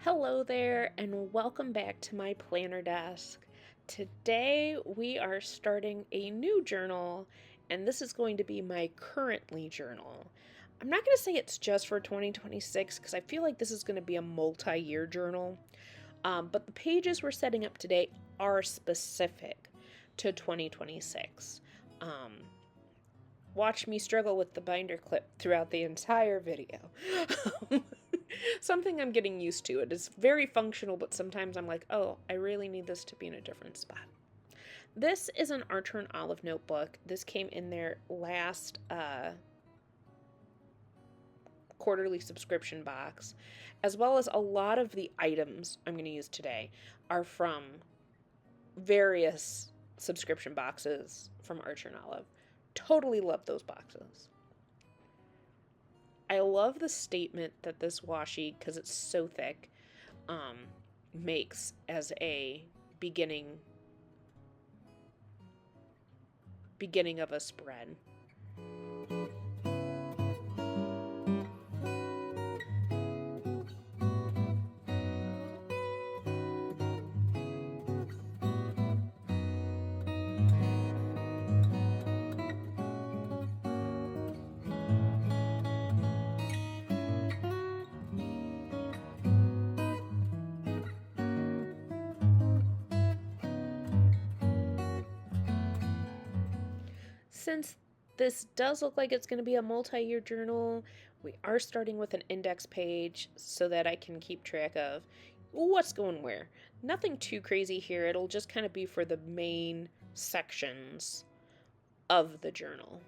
Hello there, and welcome back to my planner desk. Today we are starting a new journal, and this is going to be my currently journal. I'm not going to say it's just for 2026 because I feel like this is going to be a multi-year journal, but the pages we're setting up today are specific to 2026. Um, Watch me struggle with the binder clip throughout the entire video. Something I'm getting used to. It is very functional, but sometimes I'm like, oh, I really need this to be in a different spot. This is an Archer and Olive notebook. This came in their last quarterly subscription box, as well as a lot of the items I'm going to use today are from various subscription boxes from Archer and Olive. Totally love those boxes. I love the statement that this washi, because it's so thick, makes as a beginning of a spread. Since this does look like it's going to be a multi-year journal, we are starting with an index page so that I can keep track of what's going where. Nothing too crazy here. It'll just kind of be for the main sections of the journal.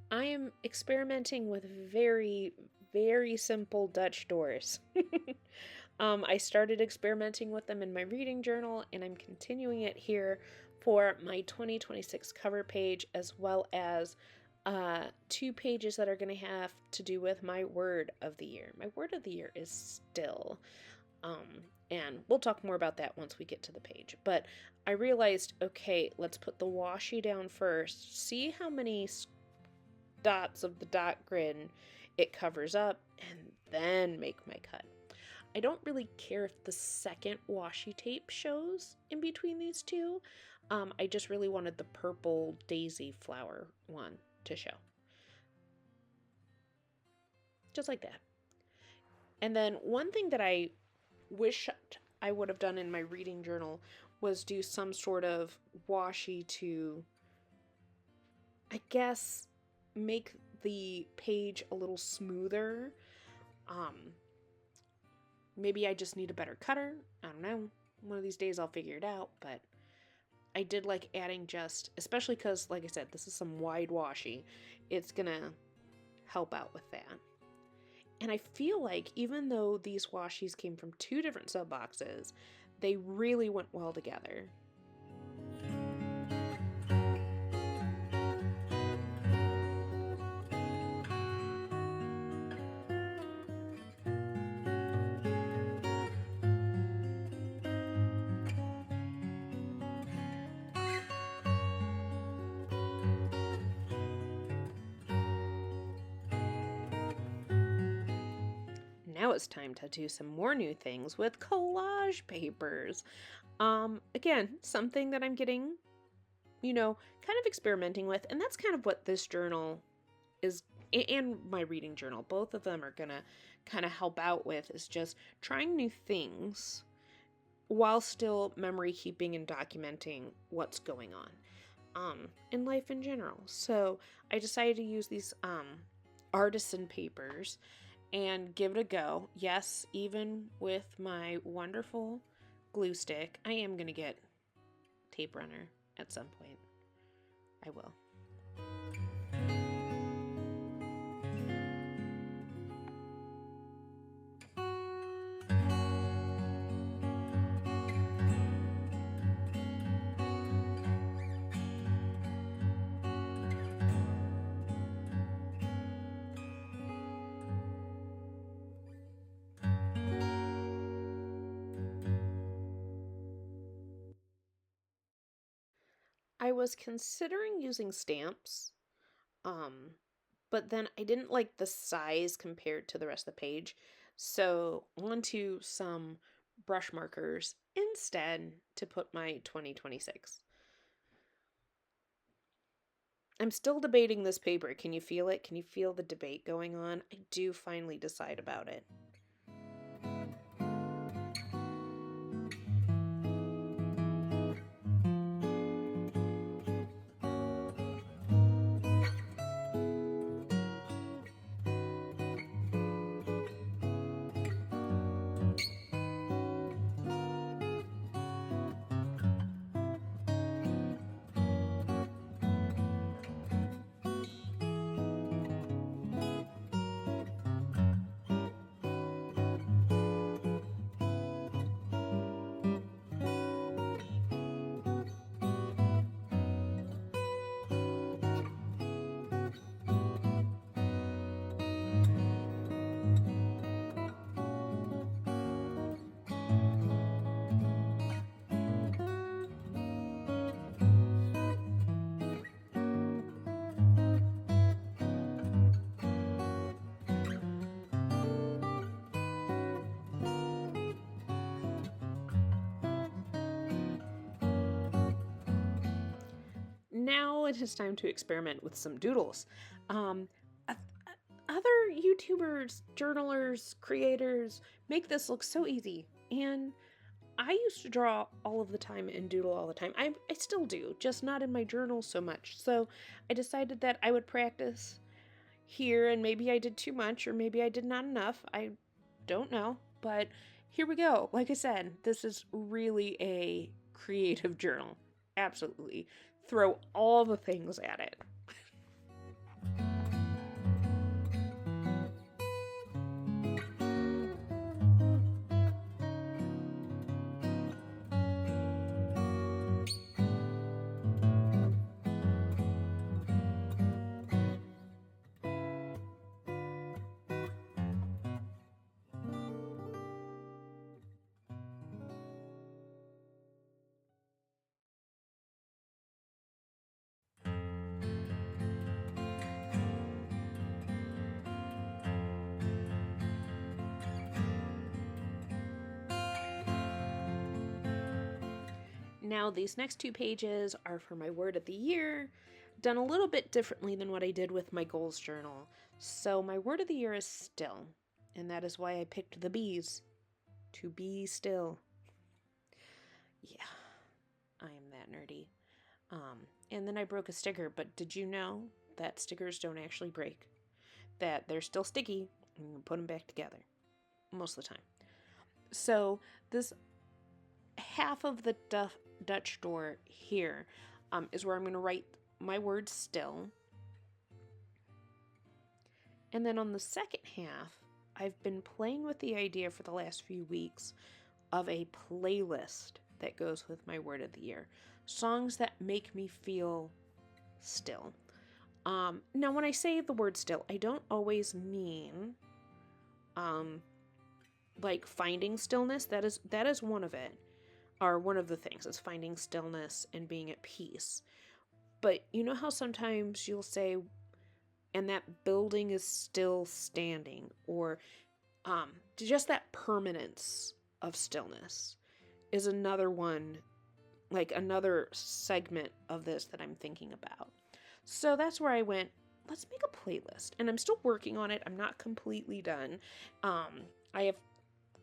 I am experimenting with very, very simple Dutch doors. I started experimenting with them in my reading journal, and I'm continuing it here for my 2026 cover page, as well as 2 pages that are going to have to do with my word of the year. My word of the year is still. And we'll talk more about that once we get to the page. But I realized, okay, let's put the washi down first. See how many dots of the dot grid it covers up, and then make my cut. I don't really care if the second washi tape shows in between these two. I just really wanted the purple daisy flower one to show. Just like that. And then one thing that I wish I would have done in my reading journal was do some sort of washi to, I guess, make the page a little smoother. Maybe I just need a better cutter. I don't know. One of these days I'll figure it out, but I did like adding just, especially because, like I said, this is some wide washi. It's gonna help out with that. And I feel like even though these washis came from 2 different sub boxes, they really went well together. Now it's time to do some more new things with collage papers. Again, something that I'm getting, kind of experimenting with, and that's kind of what this journal is, and my reading journal, both of them are gonna kind of help out with, is just trying new things while still memory keeping and documenting what's going on. in life in general. So I decided to use these artisan papers and give it a go. Yes, even with my wonderful glue stick, I am going to get tape runner at some point. I will. I was considering using stamps, um, but then I didn't like the size compared to the rest of the page, so onto some brush markers instead to put my 2026. I'm still debating this paper. Can you feel it? Can you feel the debate going on? I do finally decide about it. Now it is time to experiment with some doodles. Other YouTubers, journalers, creators make this look so easy, and I used to draw all of the time and doodle all the time. I still do, just not in my journal so much. So I decided that I would practice here, and maybe I did too much, or maybe I did not enough. I don't know, but here we go. Like I said, this is really a creative journal. Absolutely. Throw all the things at it. Now, these next two pages are for my word of the year, done a little bit differently than what I did with my goals journal. So, my word of the year is still, and that is why I picked the bees. To be still. Yeah, I am that nerdy. And then I broke a sticker, but did you know that stickers don't actually break? That they're still sticky, and you can put them back together most of the time. So, this half of the Dutch door here is where I'm going to write my word still. And then on the second half, I've been playing with the idea for the last few weeks of a playlist that goes with my word of the year. Songs that make me feel still. Now, when I say the word still, I don't always mean like finding stillness. That is one of it. Or one of the things is finding stillness and being at peace. But you know how sometimes you'll say, and that building is still standing, or just that permanence of stillness is another one, like another segment of this that I'm thinking about. So that's where I went, let's make a playlist. And I'm still working on it. I'm not completely done.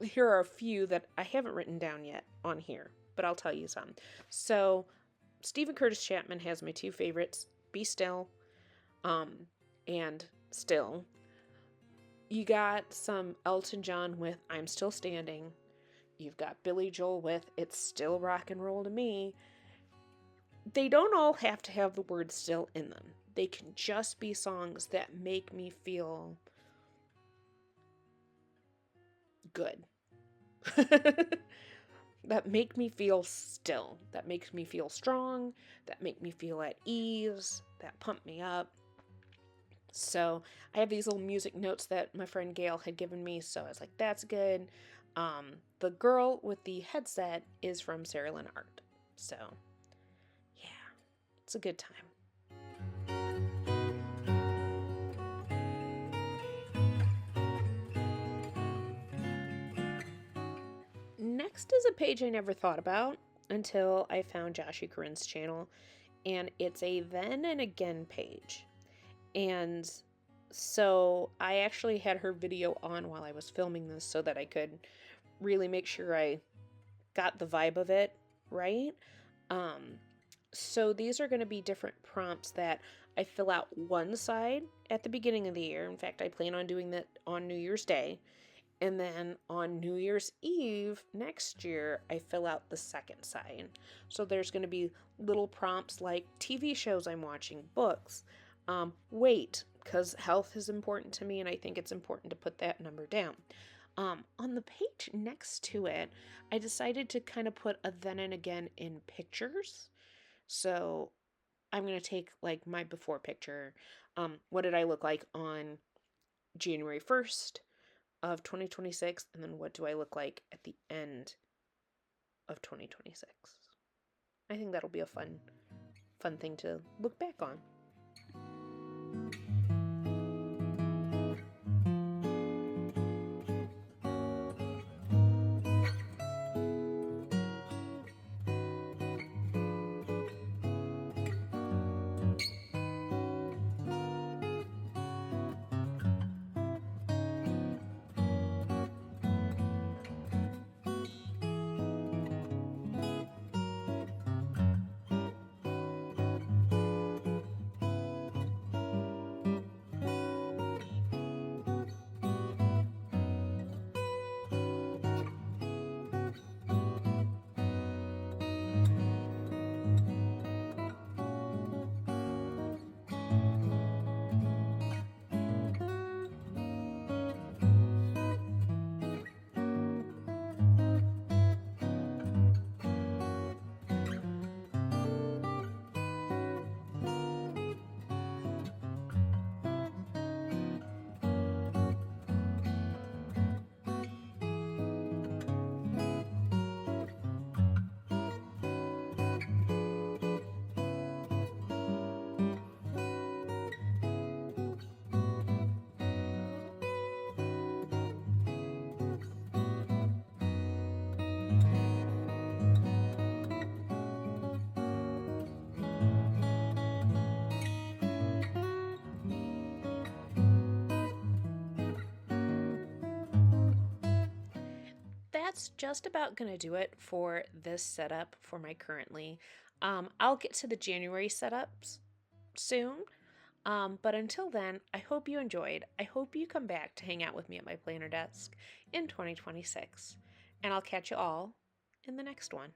Here are a few that I haven't written down yet on here, but I'll tell you some. So Stephen Curtis Chapman has my two favorites, Be Still, and Still. You got some Elton John with I'm Still Standing. You've got Billy Joel with It's Still Rock and Roll to Me. They don't all have to have the word still in them. They can just be songs that make me feel good. That make me feel still. That makes me feel strong. That make me feel at ease. That pump me up. So I have these little music notes that my friend Gail had given me, so I was like, that's good. The girl with the headset is from Sarah Lynn Art. So, yeah, it's a good time. Next is a page I never thought about until I found Joshie Corinne's channel, and it's a then and again page. And so I actually had her video on while I was filming this so that I could really make sure I got the vibe of it right. So these are going to be different prompts that I fill out one side at the beginning of the year. In fact, I plan on doing that on New Year's Day. And then on New Year's Eve next year, I fill out the second side. So there's going to be little prompts like TV shows I'm watching, books, weight, because health is important to me and I think it's important to put that number down. On the page next to it, I decided to kind of put a then and again in pictures. So I'm going to take like my before picture. What did I look like on January 1st of 2026? And then what do I look like at the end of 2026? I think that'll be a fun thing to look back on. That's just about going to do it for this setup for my currently. I'll get to the January setups soon. But until then, I hope you enjoyed. I hope you come back to hang out with me at my planner desk in 2026. And I'll catch you all in the next one.